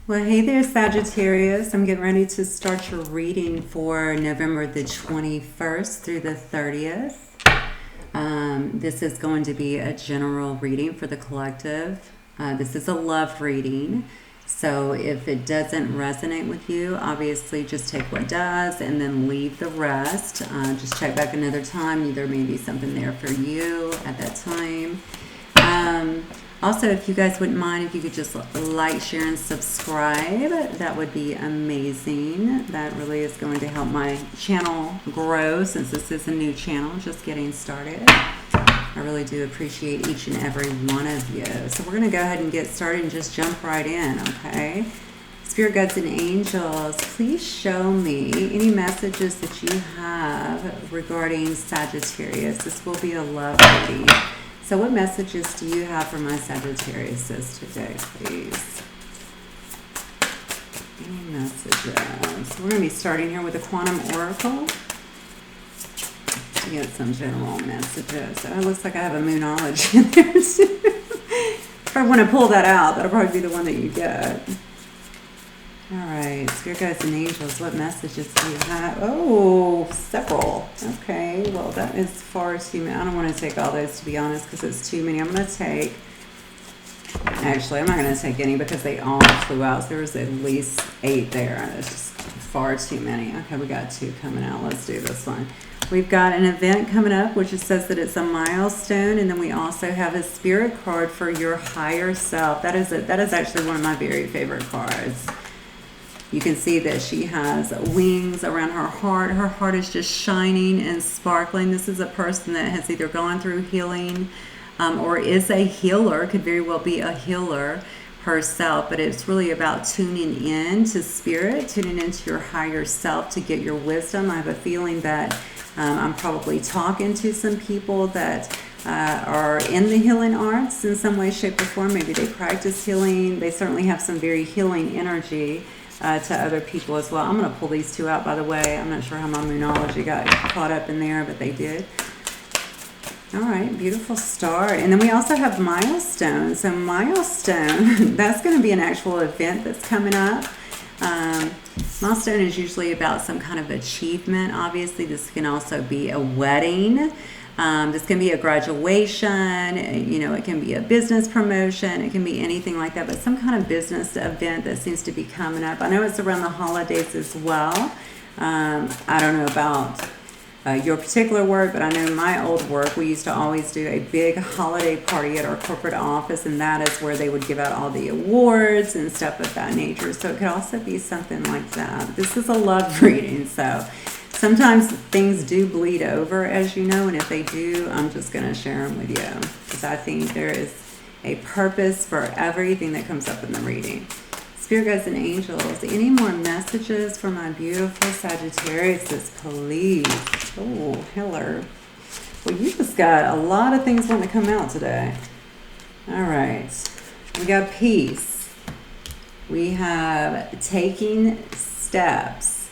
Well, hey there, Sagittarius. I'm getting ready to start your reading for November the 21st through the 30th. This is going to be a general reading for the collective. This is a love reading. So if it doesn't resonate with you, obviously just take what does and then leave the rest. Just check back another time. There may be something there for you at that time. Also, if you guys wouldn't mind, if you could just like, share, and subscribe, that would be amazing. That really is going to help my channel grow since this is a new channel, just getting started. I really do appreciate each and every one of you. So we're going to go ahead and get started and just jump right in, okay? Spirit guides and angels, please show me any messages that you have regarding Sagittarius. This will be a love reading. So what messages do you have for my Sagittariuses today, please? Any messages? We're going to be starting here with the Quantum Oracle to get some general messages. So it looks like I have a Moonology in there too. If I want to pull that out, that'll probably be the one that you get. All right, Spirit guides and angels, what messages do you have? Oh, several. Okay, well, that is far too many. I don't want to take all those, to be honest, because it's too many. I'm going to take, actually, I'm not going to take any because they all flew out. So there was at least 8 there. That's just far too many. Okay, we got 2 coming out. Let's do this one. We've got an event coming up, which it says that it's a milestone, and then we also have a spirit card for your higher self. That is actually one of my very favorite cards. You can see that she has wings around her heart. Her heart is just shining and sparkling. This is a person that has either gone through healing or is a healer, could very well be a healer herself, but it's really about tuning in to spirit, tuning into your higher self to get your wisdom. I have a feeling that I'm probably talking to some people that are in the healing arts in some way, shape, or form. Maybe they practice healing. They certainly have some very healing energy to other people as well. I'm going to pull these 2 out, by the way. I'm not sure how my Moonology got caught up in there, but they did. All right, beautiful start. And then we also have milestone. So milestone, that's going to be an actual event that's coming up. Milestone is usually about some kind of achievement. Obviously, this can also be a wedding. This can be a graduation, you know, it can be a business promotion, it can be anything like that, but some kind of business event that seems to be coming up. I know it's around the holidays as well. I don't know about your particular work, but I know my old work, we used to always do a big holiday party at our corporate office, and that is where they would give out all the awards and stuff of that nature. So it could also be something like that. This is a love reading, so sometimes things do bleed over, as you know, and if they do, I'm just going to share them with you because I think there is a purpose for everything that comes up in the reading. Spirit guides and angels, any more messages for my beautiful Sagittarius, please? Oh, hello. Well, you just got a lot of things wanting to come out today. All right. We got peace. We have taking steps.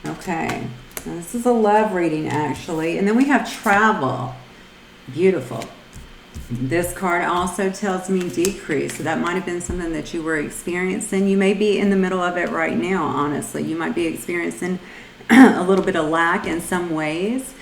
Okay. Now, this is a love reading, actually. And then we have travel. Beautiful. This card also tells me decrease. So that might have been something that you were experiencing. You may be in the middle of it right now, honestly. You might be experiencing a little bit of lack in some ways.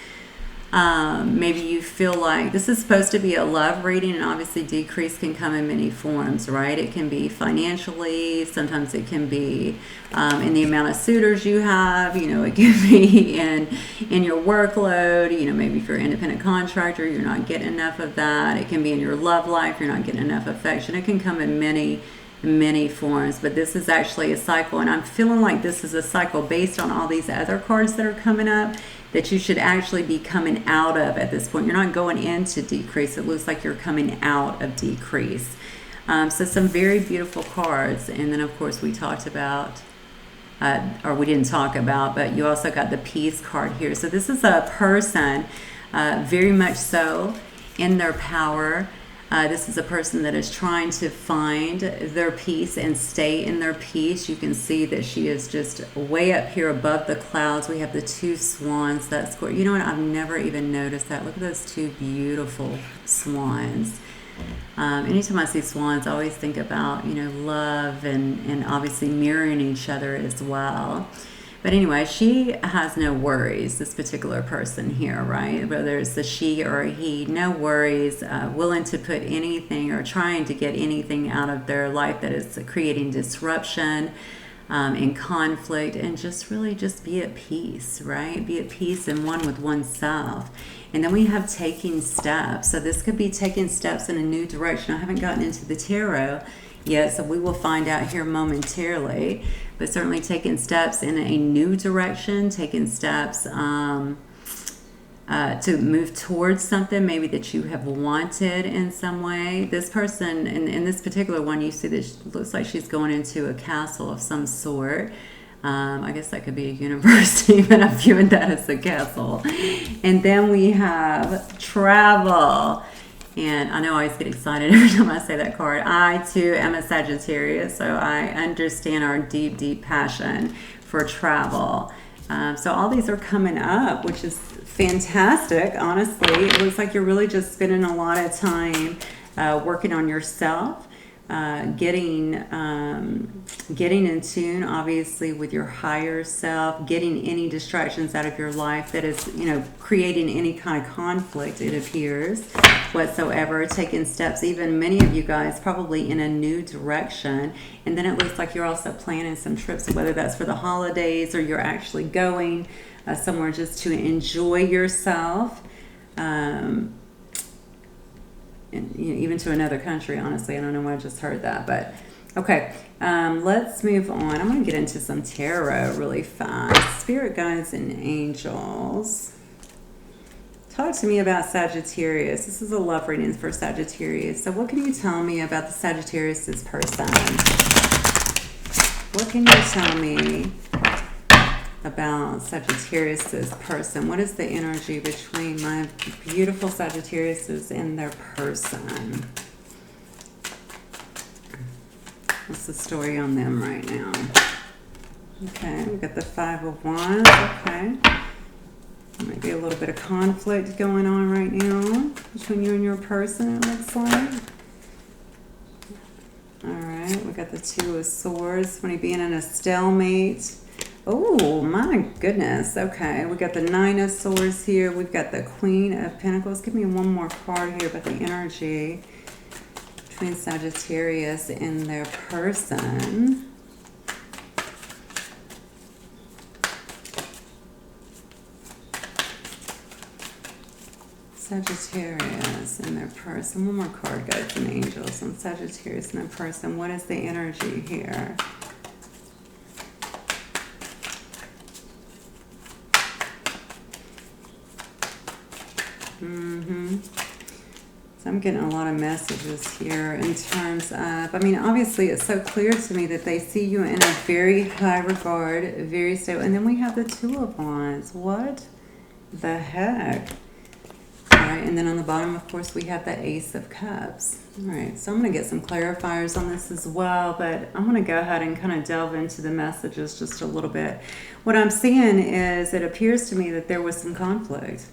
Maybe you feel like this is supposed to be a love reading, and obviously decrease can come in many forms, right? It can be financially, sometimes it can be in the amount of suitors you have, you know, it can be in your workload, you know, maybe if you're an independent contractor, you're not getting enough of that. It can be in your love life, you're not getting enough affection. It can come in many forms, but this is actually a cycle, and I'm feeling like this is a cycle based on all these other cards that are coming up that you should actually be coming out of at this point. You're not going into decrease. It looks like you're coming out of decrease. So some very beautiful cards. And then, of course, we talked about, or we didn't talk about, but you also got the peace card here. So this is a person very much so in their power. This is a person that is trying to find their peace and stay in their peace. You can see that she is just way up here above the clouds. We have the 2 swans. That's cool. You know what? I've never even noticed that. Look at those 2 beautiful swans. Anytime I see swans, I always think about, you know, love and obviously mirroring each other as well. But anyway, she has no worries, this particular person here, right? Whether it's a she or a he, no worries, willing to put anything or trying to get anything out of their life that is creating disruption and conflict, and just really just be at peace, right? Be at peace and one with oneself. And then we have taking steps. So this could be taking steps in a new direction. I haven't gotten into the tarot yet, so we will find out here momentarily. But certainly taking steps in a new direction, taking steps to move towards something maybe that you have wanted in some way. This person, in this particular one, you see that she looks like she's going into a castle of some sort. I guess that could be a university, but I'm viewing that as a castle. And then we have travel. And I know I always get excited every time I say that card. I, too, am a Sagittarius, so I understand our deep, deep passion for travel. So all these are coming up, which is fantastic, honestly. It looks like you're really just spending a lot of time working on yourself, getting in tune, obviously, with your higher self, getting any distractions out of your life that is, you know, creating any kind of conflict, it appears, whatsoever, taking steps, even many of you guys probably in a new direction. And then it looks like you're also planning some trips, whether that's for the holidays or you're actually going somewhere just to enjoy yourself. And, you know, even to another country, honestly. I don't know why I just heard that, but okay. Let's move on. I'm going to get into some tarot really fast. Spirit guides and angels. Talk to me about Sagittarius. This is a love reading for Sagittarius. So what can you tell me about the Sagittarius' person? What can you tell me about Sagittarius' person? What is the energy between my beautiful Sagittarius and their person? What's the story on them right now? Okay, we got the Five of Wands. Okay. Might be a little bit of conflict going on right now between you and your person, it looks like. Alright, we got the Two of Swords. Somebody being in a stalemate. Oh, my goodness. Okay, we got the Nine of Swords here. We've got the Queen of Pentacles. Give me one more card here about the energy between Sagittarius and their person. Sagittarius and their person. One more card, guys, and angels on Sagittarius and their person. What is the energy here? So I'm getting a lot of messages here in terms of, I mean, obviously it's so clear to me that they see you in a very high regard, very stable. And then we have the Two of Wands. What the heck? Alright, and then on the bottom, of course, we have the Ace of Cups. Alright, so I'm going to get some clarifiers on this as well, but I'm going to go ahead and kind of delve into the messages just a little bit. What I'm seeing is it appears to me that there was some conflict.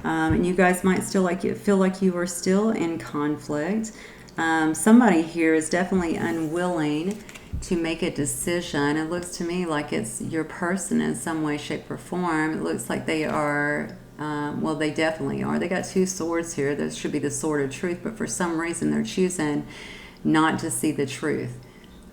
And you guys might still feel like you are still in conflict. Somebody here is definitely unwilling to make a decision. It looks to me like it's your person in some way, shape, or form. It looks like they are... well, they definitely are. They got two swords here. This should be the sword of truth, but for some reason they're choosing not to see the truth,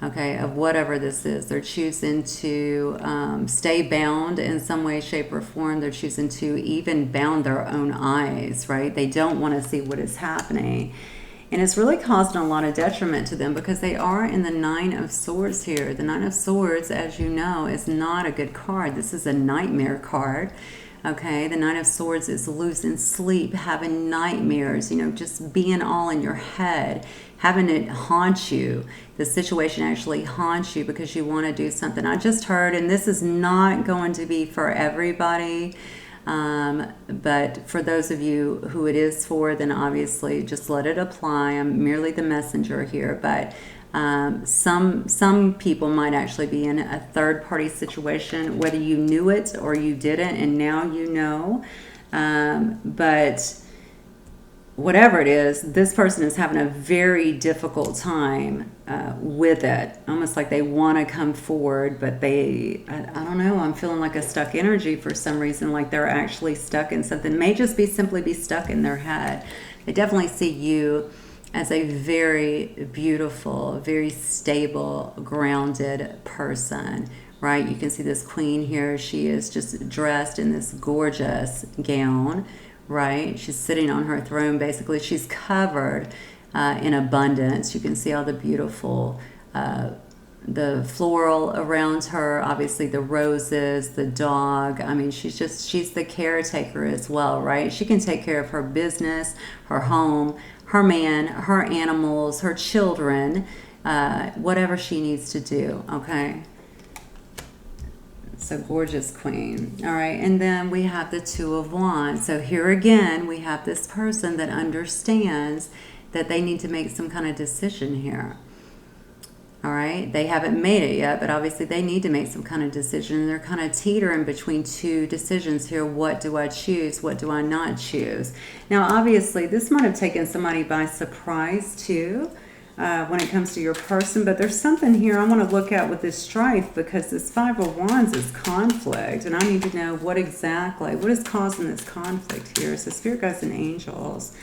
okay, of whatever this is. They're choosing to stay bound in some way, shape, or form. They're choosing to even bound their own eyes, right? They don't want to see what is happening. And it's really causing a lot of detriment to them because they are in the Nine of Swords here. The Nine of Swords, as you know, is not a good card. This is a nightmare card. Okay, the Nine of Swords is losing sleep, having nightmares, you know, just being all in your head, having it haunt you. The situation actually haunts you because you want to do something. I just heard, and this is not going to be for everybody, but for those of you who it is for, then obviously just let it apply. I'm merely the messenger here, but some people might actually be in a third-party situation, whether you knew it or you didn't, and now you know. But whatever it is, this person is having a very difficult time with it. Almost like they want to come forward, but I don't know, I'm feeling like a stuck energy for some reason, like they're actually stuck in something. It may just be simply be stuck in their head. They definitely see you as a very beautiful, very stable, grounded person, right? You can see this queen here. She is just dressed in this gorgeous gown, right? She's sitting on her throne. Basically, she's covered in abundance. You can see all the beautiful, the floral around her, obviously the roses, the dog. I mean, she's the caretaker as well, right? She can take care of her business, her home, her man, her animals, her children, whatever she needs to do, okay? So gorgeous queen. All right, and then we have the Two of Wands. So here again, we have this person that understands that they need to make some kind of decision here. All right, they haven't made it yet, but obviously they need to make some kind of decision. They're kind of teetering between two decisions here. What do I choose? What do I not choose? Now, obviously, this might have taken somebody by surprise too when it comes to your person, but there's something here I want to look at with this strife, because this Five of Wands is conflict, and I need to know what is causing this conflict here. So Spirit Guides and Angels,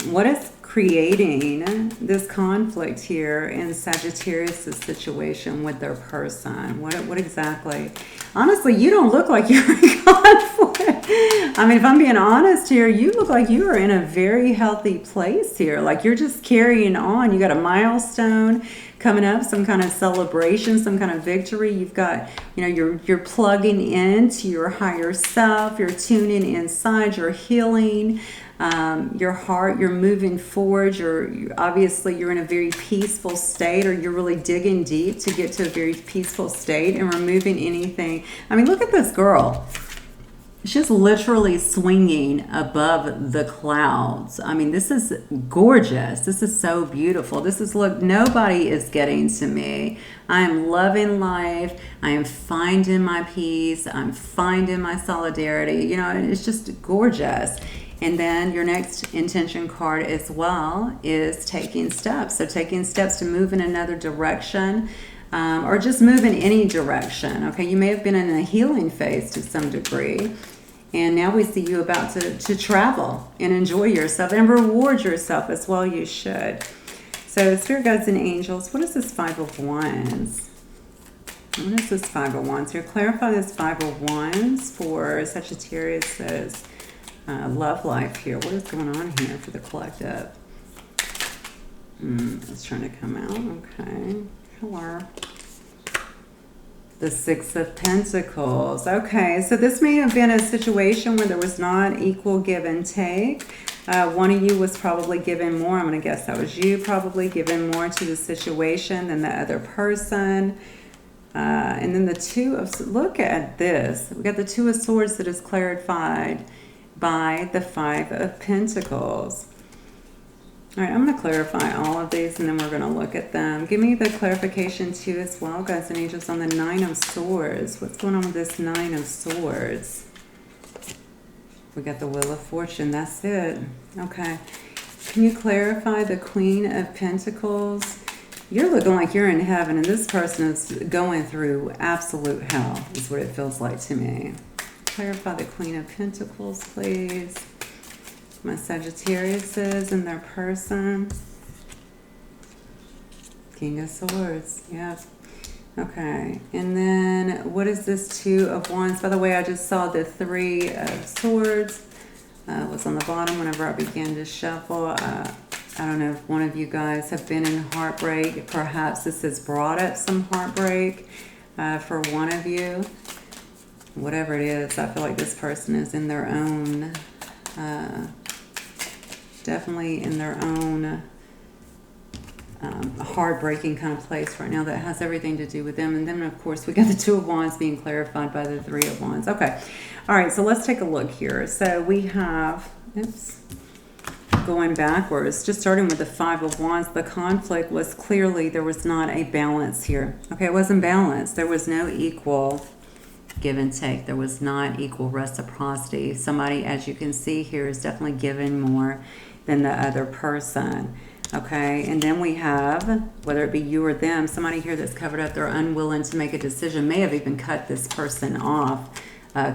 what is creating this conflict here in Sagittarius' situation with their person? What exactly? Honestly, you don't look like you're in conflict. I mean, if I'm being honest here, you look like you are in a very healthy place here. Like you're just carrying on. You got a milestone coming up, some kind of celebration, some kind of victory. You've got, you know, you're plugging into your higher self. You're tuning inside. You're healing your heart. You're moving forward. Obviously you're in a very peaceful state, or you're really digging deep to get to a very peaceful state and removing anything. I mean, look at this girl. She's literally swinging above the clouds. I mean, this is gorgeous. This is so beautiful. This is, look, nobody is getting to me. I am loving life. I am finding my peace. I'm finding my solidarity. You know, it's just gorgeous. And then your next intention card as well is taking steps. So taking steps to move in another direction, or just move in any direction. Okay, you may have been in a healing phase to some degree. And now we see you about to travel and enjoy yourself and reward yourself as well. You should. So Spirit Guides and Angels, what is this Five of Wands? What is this Five of Wands here? Clarify this Five of Wands for Sagittarius' love life here. What is going on here for the collective? It's trying to come out. Okay. Hello. The Six of Pentacles. Okay, so this may have been a situation where there was not equal give and take. One of you was probably giving more. I'm going to guess that was you, probably giving more to the situation than the other person. And then the Two of... Look at this. We got the Two of Swords that is clarified by the Five of Pentacles. All right, I'm going to clarify all of these, and then we're going to look at them. Give me the clarification too as well, guys and angels, on the Nine of Swords. What's going on with this Nine of Swords? We got the Wheel of Fortune. That's it. Okay. Can you clarify the Queen of Pentacles? You're looking like you're in heaven, and this person is going through absolute hell, is what it feels like to me. Clarify the Queen of Pentacles, please. My Sagittariuses and their person. King of Swords. Yep. Okay. And then what is this Two of Wands? By the way, I just saw the Three of Swords. Was on the bottom whenever I began to shuffle. I don't know if one of you guys have been in heartbreak. Perhaps this has brought up some heartbreak for one of you. Whatever it is, I feel like this person is in their own... definitely in their own heartbreaking kind of place right now that has everything to do with them. And then, of course, we got the Two of Wands being clarified by the Three of Wands. Okay. All right, so let's take a look here. So we have, going backwards, just starting with the Five of Wands, the conflict was clearly there was not a balance here. Okay, it wasn't balanced. There was no equal give and take. There was not equal reciprocity. Somebody, as you can see here, is definitely giving more than the other person. Okay, and then we have, whether it be you or them, somebody here that's covered up, they're unwilling to make a decision, may have even cut this person off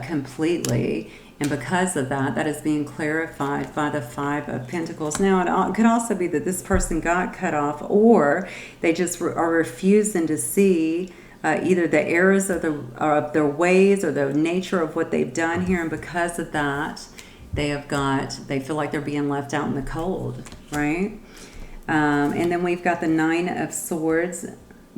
completely. And because of that, that is being clarified by the Five of Pentacles. Now, it could also be that this person got cut off, or they just are refusing to see either the errors of their ways or the nature of what they've done here. And because of that, they feel like they're being left out in the cold, right? And then we've got the Nine of Swords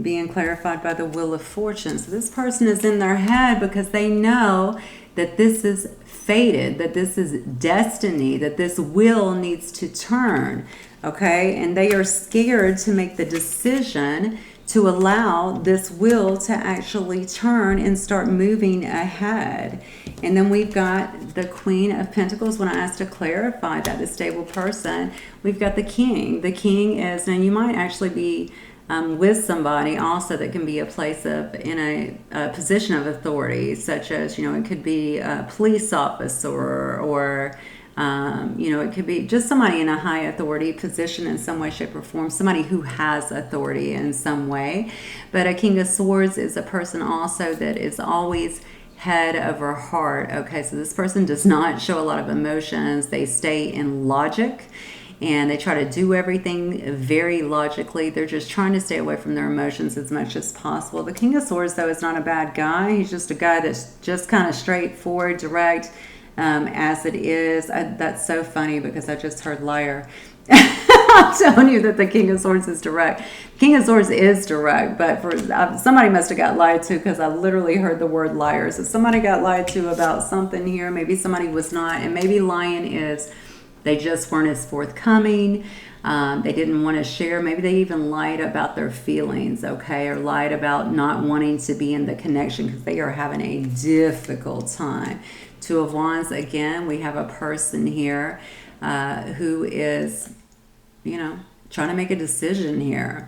being clarified by the Wheel of Fortune. So this person is in their head because they know that this is fated, that this is destiny, that this wheel needs to turn, okay? And they are scared to make the decision to allow this wheel to actually turn and start moving ahead. And then we've got the Queen of Pentacles. When I asked to clarify that, the stable person, we've got the King. The King is, and you might actually be with somebody also that can be a place of, in a position of authority, such as, you know, it could be a police officer, or you know, it could be just somebody in a high authority position in some way, shape, or form, somebody who has authority in some way. But a King of Swords is a person also that is always head over heart. Okay, so this person does not show a lot of emotions. They stay in logic, and they try to do everything very logically. They're just trying to stay away from their emotions as much as possible. The King of Swords, though, is not a bad guy. He's just a guy that's just kind of straightforward, direct, as it is. That's so funny because I just heard liar. I'm telling you that the King of Swords is direct. King of Swords is direct, but somebody must have got lied to, because I literally heard the word liar. So somebody got lied to about something here. Maybe somebody was not, and maybe lying is they just weren't as forthcoming. They didn't want to share. Maybe they even lied about their feelings, okay, or lied about not wanting to be in the connection because they are having a difficult time. Two of Wands, again, we have a person here who is, you know, trying to make a decision here.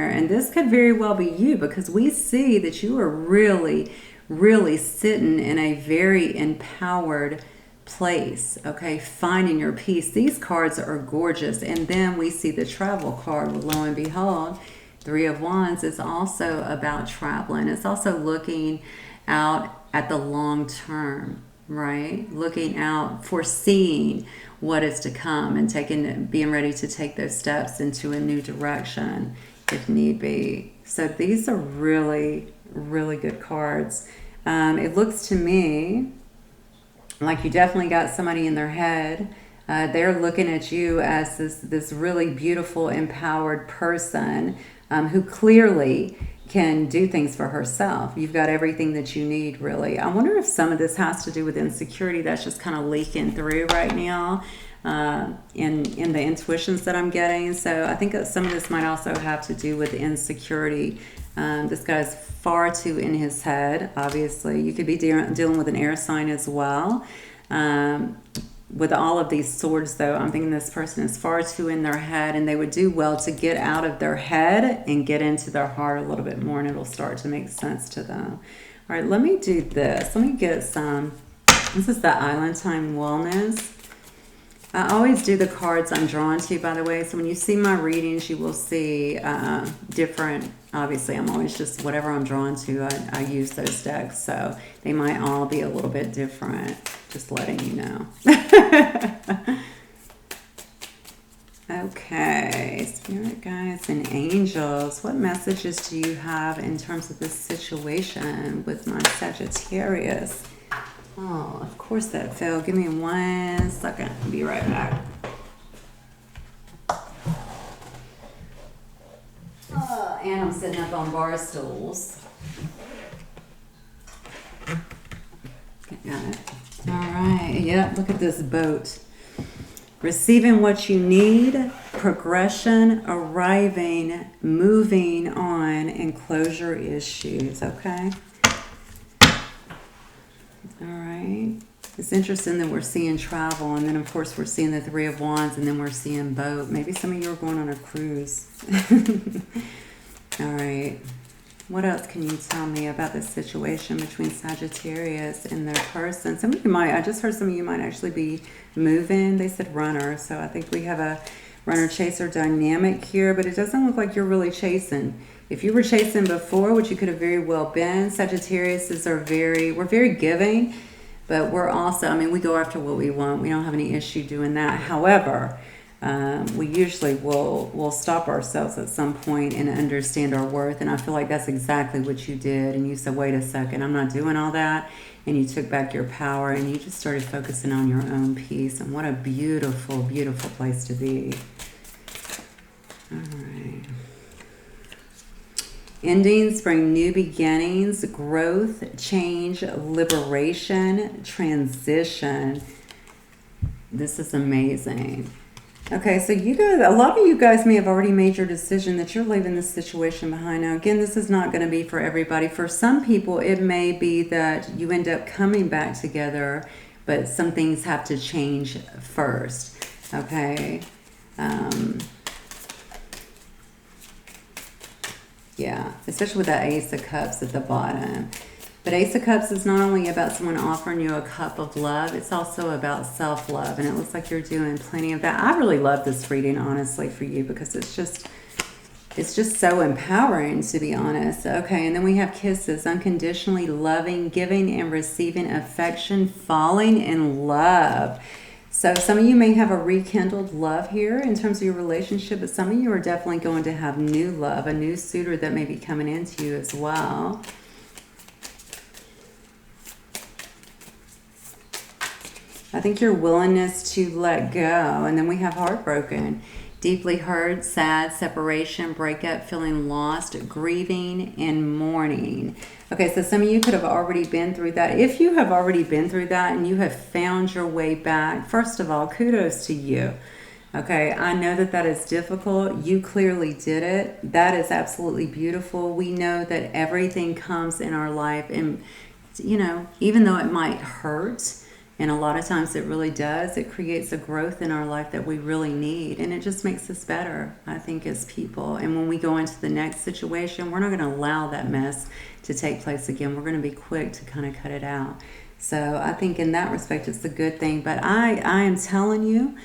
And this could very well be you, because we see that you are really, really sitting in a very empowered place, okay, finding your peace. These cards are gorgeous. And then we see the travel card. Well, lo and behold, Three of Wands is also about traveling. It's also looking out at the long term, right? Looking out, foreseeing what is to come, and being ready to take those steps into a new direction if need be. So these are really, really good cards. It looks to me like you definitely got somebody in their head. They're looking at you as this really beautiful, empowered person who clearly can do things for herself. You've got everything that you need, really. I wonder if some of this has to do with insecurity that's just kind of leaking through right now in the intuitions that I'm getting. So I think that some of this might also have to do with insecurity. This guy's far too in his head, obviously. You could be dealing with an air sign as well. With all of these swords, though, I'm thinking this person is far too in their head, and they would do well to get out of their head and get into their heart a little bit more, and it'll start to make sense to them. All right, let me do this. Let me get some. This is the Island Time Wellness. I always do the cards I'm drawn to, by the way. So when you see my readings, you will see different. Obviously, I'm always just whatever I'm drawn to, I use those decks. So they might all be a little bit different. Just letting you know. Okay, Spirit Guides and Angels. What messages do you have in terms of this situation with my Sagittarius? Oh, of course that failed. Give me 1 second. I'll be right back. And I'm sitting up on bar stools. Got it. All right. Yep. Look at this boat. Receiving what you need, progression, arriving, moving on, and closure issues. Okay. All right. It's interesting that we're seeing travel, and then of course we're seeing the Three of Wands, and then we're seeing boat. Maybe some of you are going on a cruise. All right. What else can you tell me about this situation between Sagittarius and their person? Some of you might, I just heard some of you might actually be moving. They said runner, so I think we have a runner-chaser dynamic here, but it doesn't look like you're really chasing. If you were chasing before, which you could have very well been, Sagittarius are we're very giving, but we're also, I mean, we go after what we want. We don't have any issue doing that. However, we usually will stop ourselves at some point and understand our worth. And I feel like that's exactly what you did. And you said, wait a second, I'm not doing all that. And you took back your power and you just started focusing on your own peace. And what a beautiful, beautiful place to be. All right. Endings bring new beginnings, growth, change, liberation, transition. This is amazing. Okay, so you guys, a lot of you guys may have already made your decision that you're leaving this situation behind. Now, again, this is not going to be for everybody. For some people, it may be that you end up coming back together, but some things have to change first. Okay. Yeah, especially with that Ace of Cups at the bottom. But Ace of Cups is not only about someone offering you a cup of love, it's also about self-love. And it looks like you're doing plenty of that. I really love this reading, honestly, for you, because it's just so empowering, to be honest. Okay, and then we have kisses, unconditionally loving, giving and receiving affection, falling in love. So some of you may have a rekindled love here in terms of your relationship, but some of you are definitely going to have new love, a new suitor that may be coming into you as well. I think your willingness to let go. And then we have heartbroken, deeply hurt, sad, separation, breakup, feeling lost, grieving, and mourning. Okay, so some of you could have already been through that. If you have already been through that and you have found your way back, first of all, kudos to you. Okay, I know that that is difficult. You clearly did it. That is absolutely beautiful. We know that everything comes in our life, and, you know, even though it might hurt, and a lot of times it really does, it creates a growth in our life that we really need. And it just makes us better, I think, as people. And when we go into the next situation, we're not going to allow that mess to take place again. We're going to be quick to kind of cut it out. So I think in that respect, it's a good thing. But I am telling you,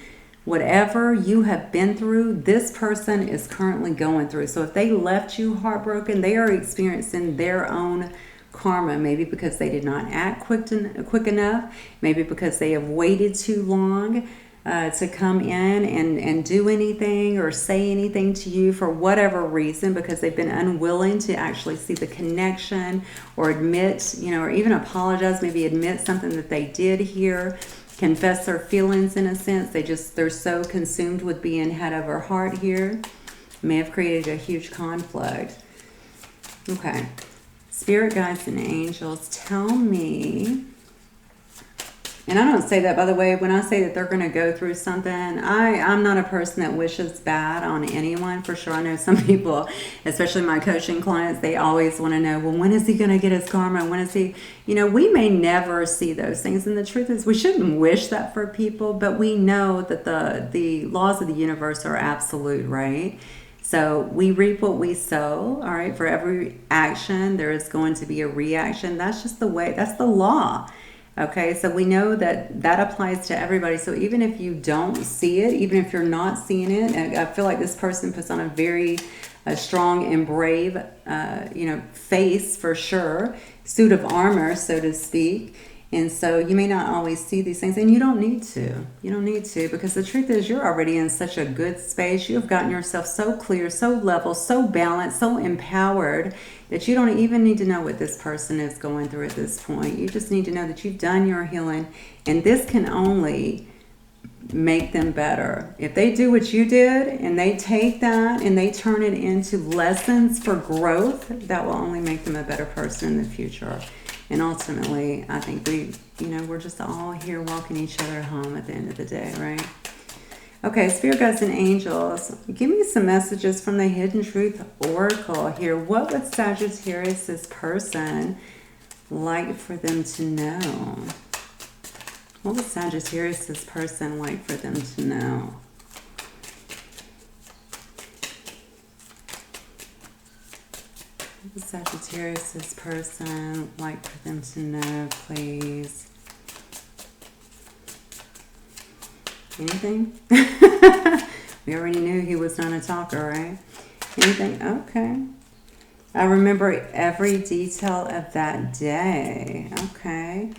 whatever you have been through, this person is currently going through. So if they left you heartbroken, they are experiencing their own karma, maybe because they did not act quick enough, maybe because they have waited too long to come in and do anything or say anything to you for whatever reason, because they've been unwilling to actually see the connection or admit, you know, or even apologize, maybe admit something that they did here, confess their feelings in a sense. They're so consumed with being head over heart here. May have created a huge conflict. Okay. Spirit guides and angels, tell me, and I don't say that, by the way, when I say that they're going to go through something, I'm not a person that wishes bad on anyone, for sure. I know some people, especially my coaching clients, they always want to know, well, when is he going to get his karma? When is he, you know, we may never see those things. And the truth is, we shouldn't wish that for people, but we know that the laws of the universe are absolute, right? So we reap what we sow, all right? For every action, there is going to be a reaction. That's just the way, that's the law, okay? So we know that that applies to everybody. So even if you don't see it, even if you're not seeing it, and I feel like this person puts on a very strong and brave, face for sure, suit of armor, so to speak. And so you may not always see these things, and you don't need to. You don't need to, because the truth is you're already in such a good space. You have gotten yourself so clear, so level, so balanced, so empowered that you don't even need to know what this person is going through at this point. You just need to know that you've done your healing, and this can only make them better. If they do what you did and they take that and they turn it into lessons for growth, that will only make them a better person in the future. And ultimately, I think we're just all here walking each other home at the end of the day, right? Okay, Spirit guides and angels, give me some messages from the Hidden Truth Oracle here. What would Sagittarius' person like for them to know? What would Sagittarius' person like for them to know? Sagittarius, this person would like for them to know, please. Anything? We already knew he was not a talker, right? Anything? Okay. I remember every detail of that day. Okay.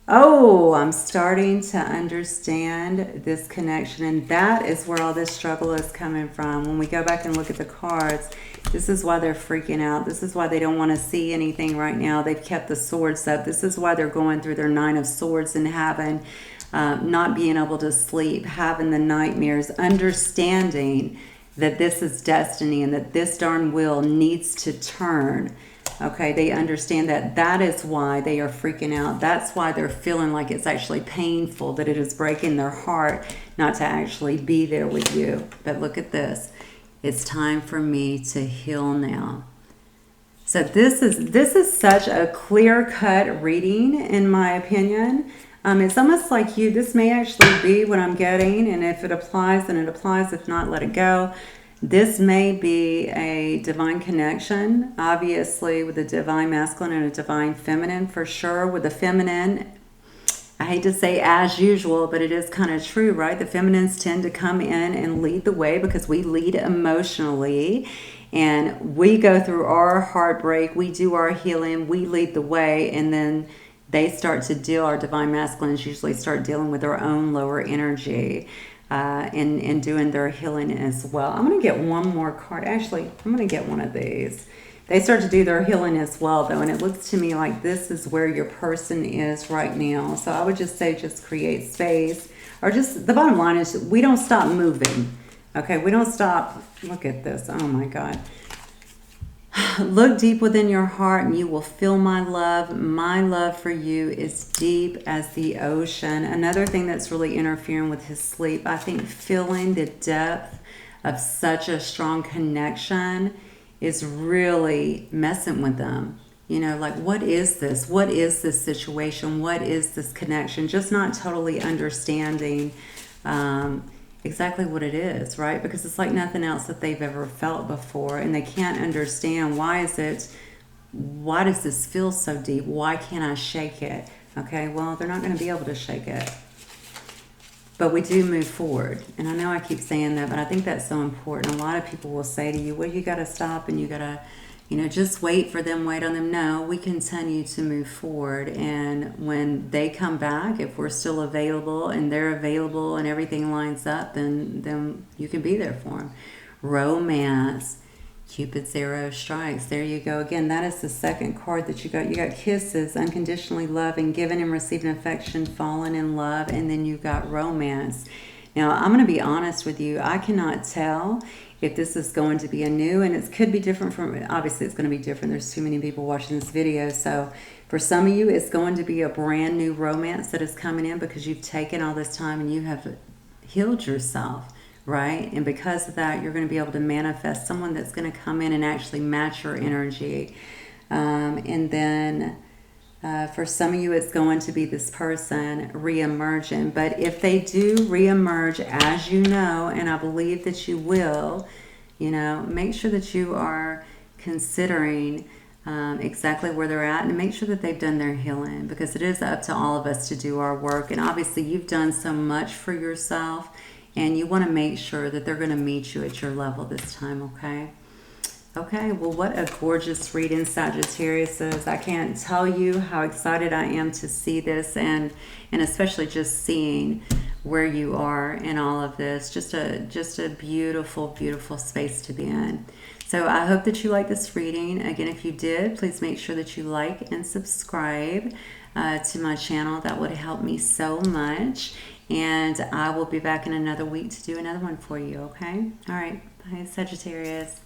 Oh, I'm starting to understand this connection, and that is where all this struggle is coming from. When we go back and look at the cards, this is why they're freaking out. This is why they don't want to see anything right now. They've kept the swords up. This is why they're going through their Nine of Swords and having, not being able to sleep, having the nightmares, understanding that this is destiny and that this darn wheel needs to turn. Okay, they understand that. That is why they are freaking out. That's why they're feeling like it's actually painful, that it is breaking their heart not to actually be there with you. But look at this. It's time for me to heal now. So this is such a clear-cut reading, in my opinion. It's almost like this may actually be what I'm getting, and if it applies, then it applies. If not, let it go. This may be a divine connection, obviously, with a divine masculine and a divine feminine, for sure. With the feminine, I hate to say as usual, but it is kind of true, right? The feminines tend to come in and lead the way because we lead emotionally, and we go through our heartbreak, we do our healing, we lead the way, and then they start to deal, our divine masculines usually start dealing with their own lower energy. And doing their healing as well. I'm going to get one more card. Actually, I'm going to get one of these. They start to do their healing as well, though, and it looks to me like this is where your person is right now. So I would just say just create space. Or just, the bottom line is we don't stop moving. Okay, we don't stop. Look at this. Oh, my God. Look deep within your heart and you will feel my love. My love for you is deep as the ocean. Another thing that's really interfering with his sleep, I think feeling the depth of such a strong connection is really messing with them. You know, like, what is this? What is this situation? What is this connection? Just not totally understanding exactly what it is, right? Because it's like nothing else that they've ever felt before, and they can't understand why does this feel so deep? Why can't I shake it? Okay, well, they're not going to be able to shake it, but we do move forward. And I know I keep saying that, but I think that's so important. A lot of people will say to you, well, you got to stop and you got to, just wait for them, wait on them. No, we continue to move forward. And when they come back, if we're still available and they're available and everything lines up, then you can be there for them. Romance, Cupid's arrow strikes. There you go. Again, that is the second card that you got. You got kisses, unconditionally loving, giving and receiving affection, falling in love, and then you got romance. Now, I'm going to be honest with you. I cannot tell if this is going to be a new, and it could be different from, obviously it's going to be different. There's too many people watching this video. So for some of you, it's going to be a brand new romance that is coming in because you've taken all this time and you have healed yourself, right? And because of that, you're going to be able to manifest someone that's going to come in and actually match your energy. And then for some of you, it's going to be this person re-emerging. But if they do re-emerge, as you know, and I believe that you will, make sure that you are considering exactly where they're at and make sure that they've done their healing, because it is up to all of us to do our work. And obviously, you've done so much for yourself, and you want to make sure that they're going to meet you at your level this time, okay? Okay, well, what a gorgeous reading, Sagittarius is. I can't tell you how excited I am to see this, and especially just seeing where you are in all of this. Just a beautiful, beautiful space to be in. So I hope that you like this reading. Again, if you did, please make sure that you like and subscribe to my channel. That would help me so much. And I will be back in another week to do another one for you, okay? All right, bye, Sagittarius.